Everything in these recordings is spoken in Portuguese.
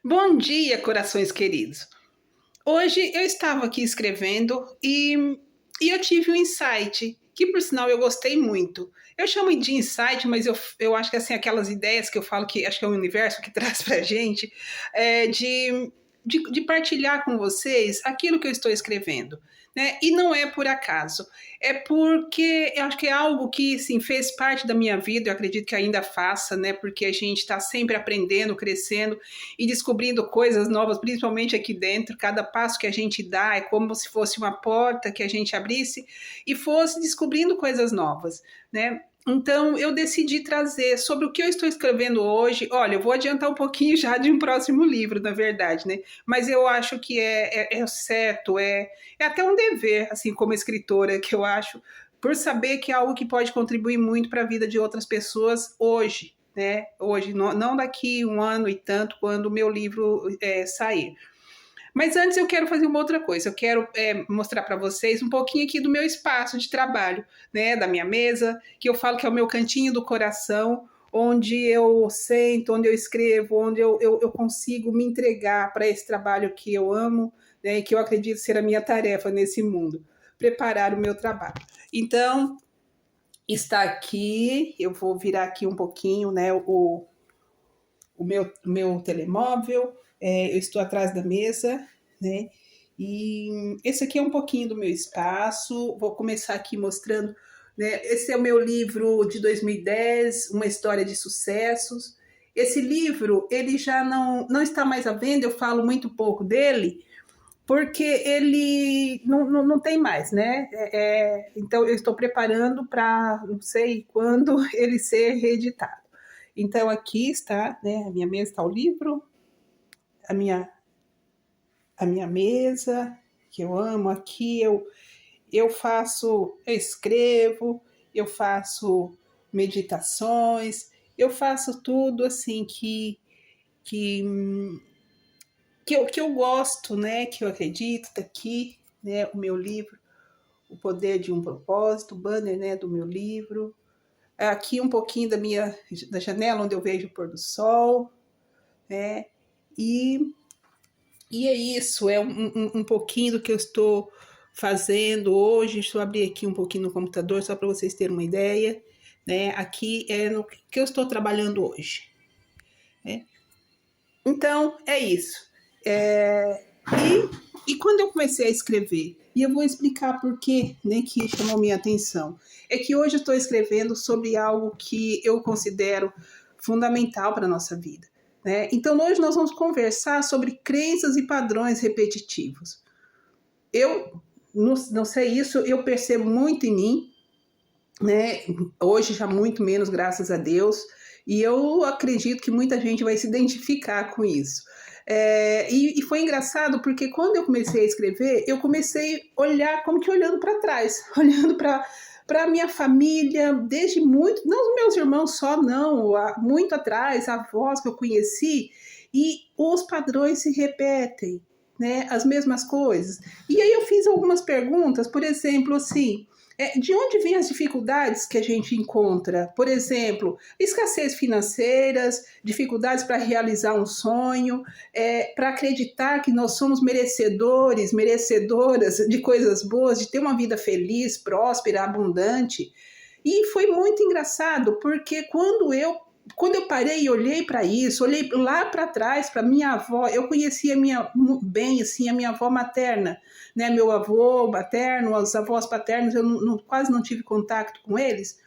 Bom dia, corações queridos. Hoje eu estava aqui escrevendo e eu tive um insight que, por sinal, eu gostei muito. Eu chamo de insight, mas eu acho que assim, aquelas ideias que eu falo que acho que é o universo que traz para a gente, é, de partilhar com vocês aquilo que eu estou escrevendo. Né? E não é por acaso, é porque eu acho que é algo que sim, fez parte da minha vida, eu acredito que ainda faça, né? Porque a gente está sempre aprendendo, crescendo e descobrindo coisas novas, principalmente aqui dentro. Cada passo que a gente dá é como se fosse uma porta que a gente abrisse e fosse descobrindo coisas novas, né? Então, eu decidi trazer sobre o que eu estou escrevendo hoje. Olha, eu vou adiantar um pouquinho já de um próximo livro, na verdade, né? Mas eu acho que é certo, é até um dever, assim, como escritora, que eu acho, por saber que é algo que pode contribuir muito para a vida de outras pessoas hoje, né? Hoje, não daqui um ano e tanto, quando o meu livro sair. Mas antes eu quero fazer uma outra coisa. Eu quero mostrar para vocês um pouquinho aqui do meu espaço de trabalho, né? Da minha mesa, que eu falo que é o meu cantinho do coração, onde eu sento, onde eu escrevo, onde eu consigo me entregar para esse trabalho que eu amo, né? E que eu acredito ser a minha tarefa nesse mundo, preparar o meu trabalho. Então, está aqui, eu vou virar aqui um pouquinho, né? O meu telemóvel, eu estou atrás da mesa, né? E esse aqui é um pouquinho do meu espaço. Vou começar aqui mostrando, né? Esse é o meu livro de 2010, Uma História de Sucessos. Esse livro, ele já não está mais à venda, eu falo muito pouco dele, porque ele não tem mais, né? Então, eu estou preparando para, não sei quando, ele ser reeditado. Então, aqui está, né? A minha mesa está o livro, a minha, a minha mesa, que eu amo. Aqui eu escrevo, eu faço meditações, eu faço tudo assim que, que eu gosto, né? Que eu acredito, tá aqui, né? O meu livro, O Poder de um Propósito, o banner, né, do meu livro. Aqui um pouquinho da janela onde eu vejo o pôr do sol, né? E, e é isso, é um pouquinho do que eu estou fazendo hoje. Deixa eu abrir aqui um pouquinho no computador, só para vocês terem uma ideia. Né? Aqui é no que eu estou trabalhando hoje. Né? Então, é isso. E quando eu comecei a escrever, e eu vou explicar por que, né, que chamou minha atenção, é que hoje eu estou escrevendo sobre algo que eu considero fundamental para a nossa vida. Né? Então, hoje nós vamos conversar sobre crenças e padrões repetitivos. Eu não sei isso, eu percebo muito em mim, né? Hoje já muito menos, graças a Deus, e eu acredito que muita gente vai se identificar com isso. E foi engraçado porque quando eu comecei a escrever, eu comecei a olhar como que olhando para trás, olhando para a minha família, desde muito, não os meus irmãos só, não, muito atrás, avós que eu conheci, e os padrões se repetem, né? As mesmas coisas. E aí eu fiz algumas perguntas, por exemplo, assim, de onde vêm as dificuldades que a gente encontra? Por exemplo, escassez financeiras, dificuldades para realizar um sonho, para acreditar que nós somos merecedores, merecedoras de coisas boas, de ter uma vida feliz, próspera, abundante. E foi muito engraçado, porque quando eu parei e olhei para isso, olhei lá para trás, para minha avó, eu conhecia bem assim, a minha avó materna, né? Meu avô materno, os avós paternos, eu quase não tive contato com eles.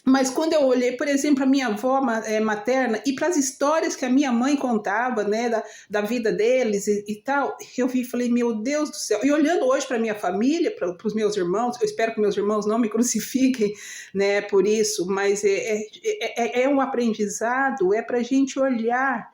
Mas quando eu olhei, por exemplo, a minha avó materna e para as histórias que a minha mãe contava, né, da vida deles e tal, eu vi e falei, meu Deus do céu. E olhando hoje para a minha família, para os meus irmãos, eu espero que meus irmãos não me crucifiquem, né, por isso, mas é um aprendizado, é para a gente olhar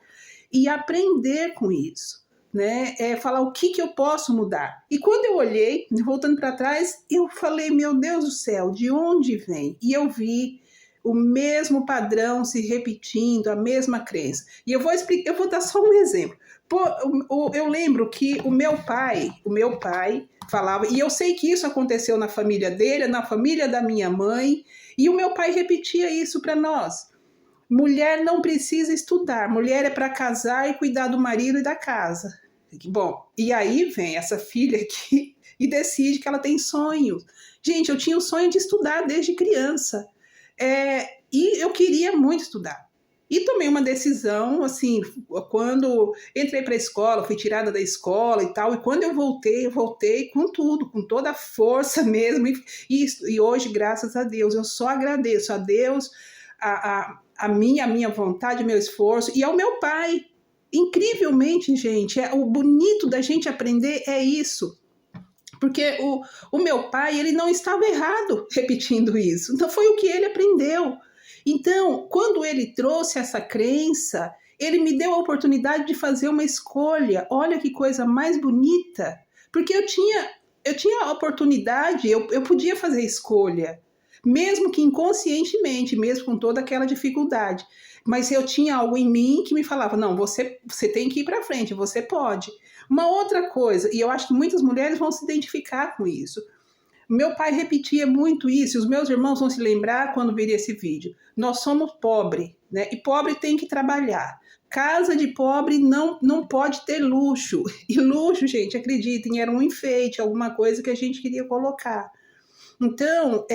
e aprender com isso. Né, falar o que eu posso mudar. E quando eu olhei, voltando para trás, eu falei, meu Deus do céu, de onde vem? E eu vi o mesmo padrão se repetindo, a mesma crença. E eu vou explicar, eu vou dar só um exemplo. Eu lembro que o meu pai falava, e eu sei que isso aconteceu na família dele, na família da minha mãe, e o meu pai repetia isso para nós. mulher não precisa estudar, mulher é para casar e cuidar do marido e da casa. Bom, e aí vem essa filha aqui e decide que ela tem sonhos. Gente, eu tinha o sonho de estudar desde criança. E eu queria muito estudar. E tomei uma decisão, assim, quando entrei para a escola, fui tirada da escola e tal, e quando eu voltei com tudo, com toda a força mesmo, e hoje, graças a Deus, eu só agradeço a Deus, a minha vontade, meu esforço, e ao meu pai. Incrivelmente, gente, o bonito da gente aprender é isso. Porque o meu pai, ele não estava errado repetindo isso. Então, foi o que ele aprendeu. Então, quando ele trouxe essa crença, ele me deu a oportunidade de fazer uma escolha. Olha que coisa mais bonita. Porque eu tinha a oportunidade, eu podia fazer escolha. Mesmo que inconscientemente, mesmo com toda aquela dificuldade. Mas eu tinha algo em mim que me falava, não, você tem que ir para frente, você pode. Uma outra coisa, e eu acho que muitas mulheres vão se identificar com isso. Meu pai repetia muito isso, e os meus irmãos vão se lembrar quando virem esse vídeo. Nós somos pobres, né? E pobre tem que trabalhar. Casa de pobre não pode ter luxo. E luxo, gente, acreditem, era um enfeite, alguma coisa que a gente queria colocar. Então,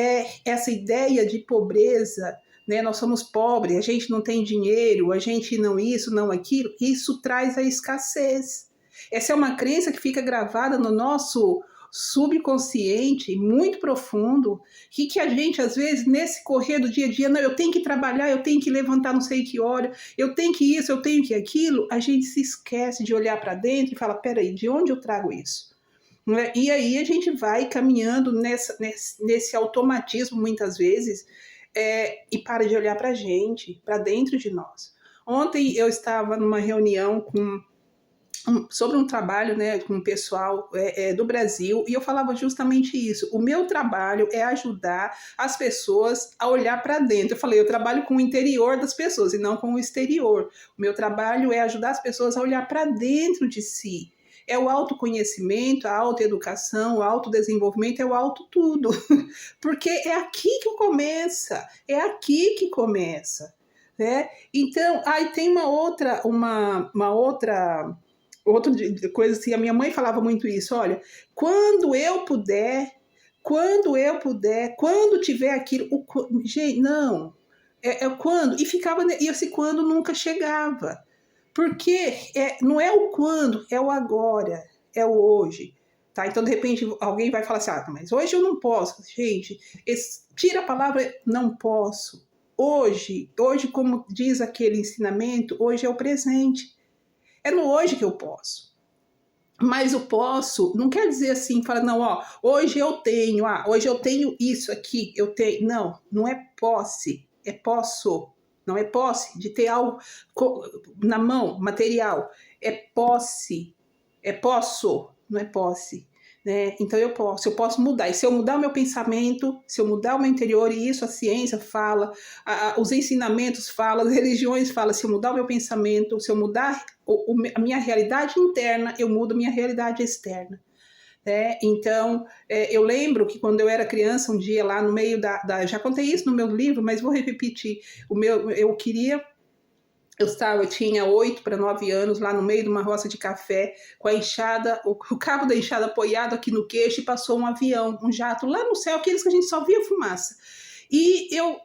essa ideia de pobreza, né? Nós somos pobres, a gente não tem dinheiro, a gente não isso, não aquilo, isso traz a escassez. Essa é uma crença que fica gravada no nosso subconsciente, muito profundo, que a gente, às vezes, nesse correr do dia a dia, não, eu tenho que trabalhar, eu tenho que levantar não sei que hora, eu tenho que isso, eu tenho que aquilo, a gente se esquece de olhar para dentro e fala, peraí, de onde eu trago isso? E aí a gente vai caminhando nesse automatismo, muitas vezes, e para de olhar para a gente, para dentro de nós. Ontem eu estava numa reunião sobre um trabalho, né, com o pessoal do Brasil, e eu falava justamente isso. O meu trabalho é ajudar as pessoas a olhar para dentro. Eu falei, eu trabalho com o interior das pessoas e não com o exterior. O meu trabalho é ajudar as pessoas a olhar para dentro de si. É o autoconhecimento, a autoeducação, o autodesenvolvimento, é o auto tudo. Porque é aqui que começa, né? Então, aí tem uma outra coisa assim, a minha mãe falava muito isso, olha, quando eu puder, quando tiver aquilo, gente, não, quando, e ficava, e esse quando nunca chegava, porque não é o quando, é o agora, é o hoje, tá? Então, de repente, alguém vai falar assim, mas hoje eu não posso, gente, tira a palavra não posso, hoje, como diz aquele ensinamento, hoje é o presente, é no hoje que eu posso. Mas o posso não quer dizer assim, fala, não, hoje eu tenho isso aqui, eu tenho. Não é posse, é posso. Não é posse de ter algo na mão, material. É posse, é posso, não é posse. Né? Então eu posso mudar. E se eu mudar o meu pensamento, se eu mudar o meu interior, e isso a ciência fala, os ensinamentos falam, as religiões falam, se eu mudar o meu pensamento, se eu mudar a minha realidade interna, eu mudo a minha realidade externa. Então, eu lembro que quando eu era criança, um dia lá no meio já contei isso no meu livro, mas vou repetir, eu tinha 8 para 9 anos, lá no meio de uma roça de café, com a enxada, o cabo da enxada apoiado aqui no queixo, e passou um avião, um jato, lá no céu, aqueles que a gente só via fumaça. E eu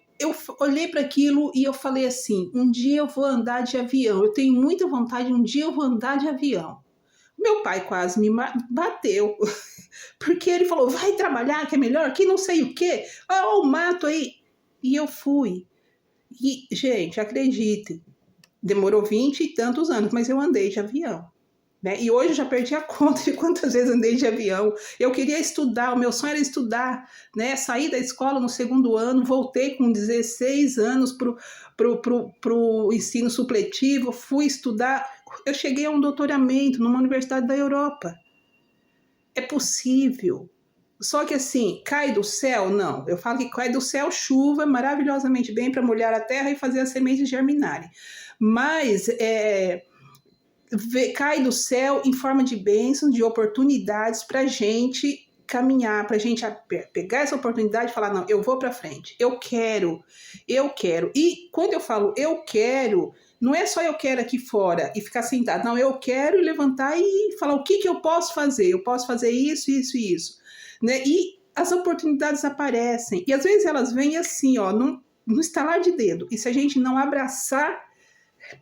olhei para aquilo e eu falei assim, um dia eu vou andar de avião, eu tenho muita vontade, um dia eu vou andar de avião. Meu pai quase me bateu, porque ele falou, vai trabalhar que é melhor, que não sei o quê, o mato aí. E eu fui. E, gente, acreditem, demorou 20 e tantos anos, mas eu andei de avião. Né? E hoje eu já perdi a conta de quantas vezes andei de avião. Eu queria estudar, o meu sonho era estudar, né? Saí da escola no 2º ano, voltei com 16 anos pro ensino supletivo, fui estudar. Eu cheguei a um doutoramento numa universidade da Europa. É possível. Só que assim, cai do céu? Não. Eu falo que cai do céu chuva maravilhosamente bem para molhar a terra e fazer as sementes germinarem. Mas cai do céu em forma de bênçãos, de oportunidades para a gente caminhar, para a gente pegar essa oportunidade e falar, não, eu vou para frente, eu quero. E quando eu falo eu quero, não é só eu quero aqui fora e ficar sentado, não, eu quero levantar e falar o que eu posso fazer, eu posso fazer isso, isso e isso, né? E as oportunidades aparecem, e às vezes elas vêm assim, ó, no estalar de dedo, e se a gente não abraçar,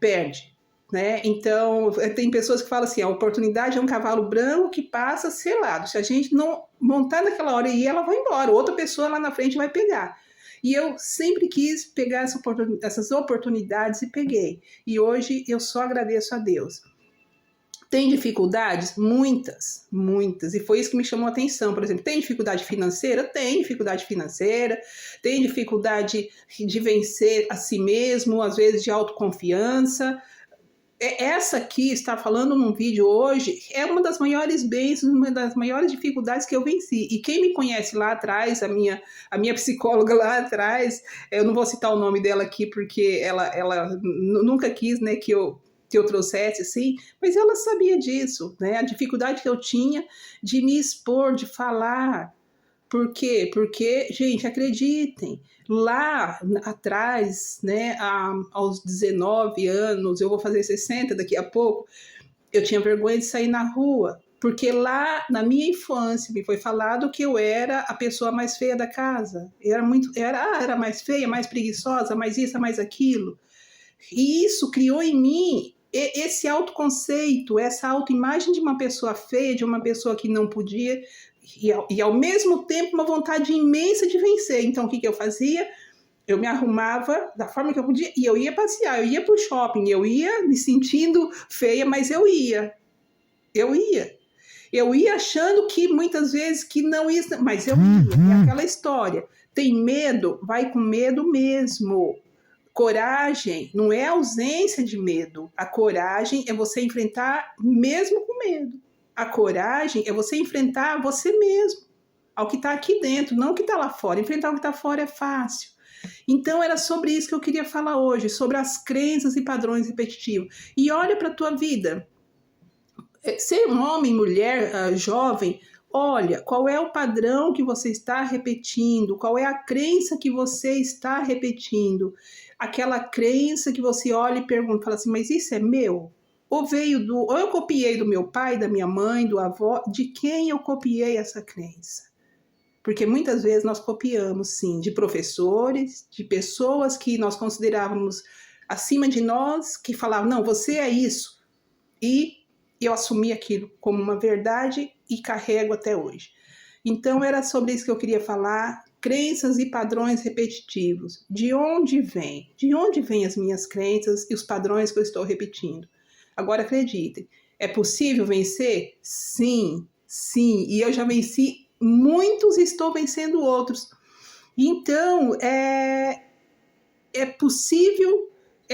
perde. Né? Então, tem pessoas que falam assim, a oportunidade é um cavalo branco que passa selado. Se a gente não montar naquela hora e ela vai embora, outra pessoa lá na frente vai pegar. E eu sempre quis pegar essas oportunidades e peguei. E hoje eu só agradeço a Deus. Tem dificuldades? Muitas, muitas. E foi isso que me chamou a atenção. Por exemplo, tem dificuldade financeira? Tem dificuldade financeira. Tem dificuldade de vencer a si mesmo, às vezes de autoconfiança. Essa aqui, estar falando num vídeo hoje, é uma das maiores bênçãos, uma das maiores dificuldades que eu venci. E quem me conhece lá atrás, a minha psicóloga lá atrás, eu não vou citar o nome dela aqui porque ela nunca quis, né, que eu trouxesse, assim, mas ela sabia disso, né, a dificuldade que eu tinha de me expor, de falar. Por quê? Porque, gente, acreditem, lá atrás, né, aos 19 anos, eu vou fazer 60 daqui a pouco, eu tinha vergonha de sair na rua, porque lá na minha infância me foi falado que eu era a pessoa mais feia da casa. Era mais feia, mais preguiçosa, mais isso, mais aquilo. E isso criou em mim esse autoconceito, essa autoimagem de uma pessoa feia, de uma pessoa que não podia, e ao mesmo tempo uma vontade imensa de vencer. Então o que eu fazia? Eu me arrumava da forma que eu podia e eu ia passear, eu ia para o shopping, eu ia me sentindo feia, mas eu ia achando que muitas vezes que não ia, mas eu ia. É aquela história, tem medo, vai com medo mesmo. Coragem não é ausência de medo. A coragem é você enfrentar mesmo com medo. A coragem é você enfrentar você mesmo, ao que está aqui dentro, não o que está lá fora. Enfrentar o que está fora é fácil. Então era sobre isso que eu queria falar hoje, sobre as crenças e padrões repetitivos. E olha para a tua vida. Ser um homem, mulher, jovem, olha, qual é o padrão que você está repetindo? Qual é a crença que você está repetindo? Aquela crença que você olha e pergunta, fala assim, mas isso é meu? Ou eu copiei do meu pai, da minha mãe, do avô, de quem eu copiei essa crença? Porque muitas vezes nós copiamos, sim, de professores, de pessoas que nós considerávamos acima de nós, que falavam, não, você é isso. E eu assumi aquilo como uma verdade e carrego até hoje. Então era sobre isso que eu queria falar, crenças e padrões repetitivos. De onde vem? De onde vêm as minhas crenças e os padrões que eu estou repetindo? Agora acreditem, é possível vencer? Sim, sim. E eu já venci muitos e estou vencendo outros. Então, é possível,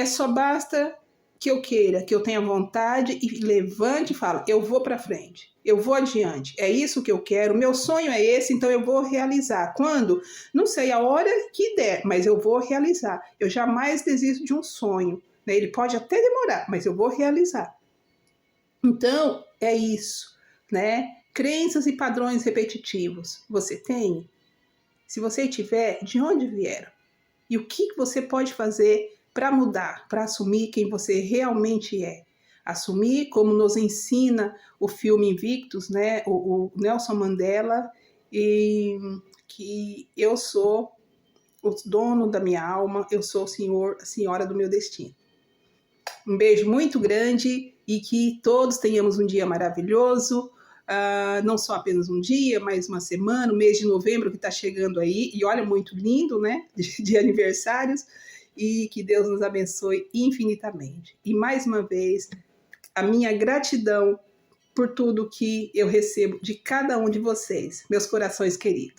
só basta que eu queira, que eu tenha vontade e levante e fale, eu vou para frente, eu vou adiante, é isso que eu quero, meu sonho é esse, então eu vou realizar. Quando? Não sei a hora que der, mas eu vou realizar. Eu jamais desisto de um sonho, né? Ele pode até demorar, mas eu vou realizar. Então, é isso, né? Crenças e padrões repetitivos, você tem? Se você tiver, de onde vieram? E o que você pode fazer para mudar, para assumir quem você realmente é? Assumir, como nos ensina o filme Invictus, né? O Nelson Mandela, e que eu sou o dono da minha alma, eu sou o senhor, a senhora do meu destino. Um beijo muito grande e que todos tenhamos um dia maravilhoso. Não só apenas um dia, mas uma semana, o mês de novembro que está chegando aí, e olha, muito lindo, né, de aniversários, e que Deus nos abençoe infinitamente. E mais uma vez, a minha gratidão por tudo que eu recebo de cada um de vocês, meus corações queridos.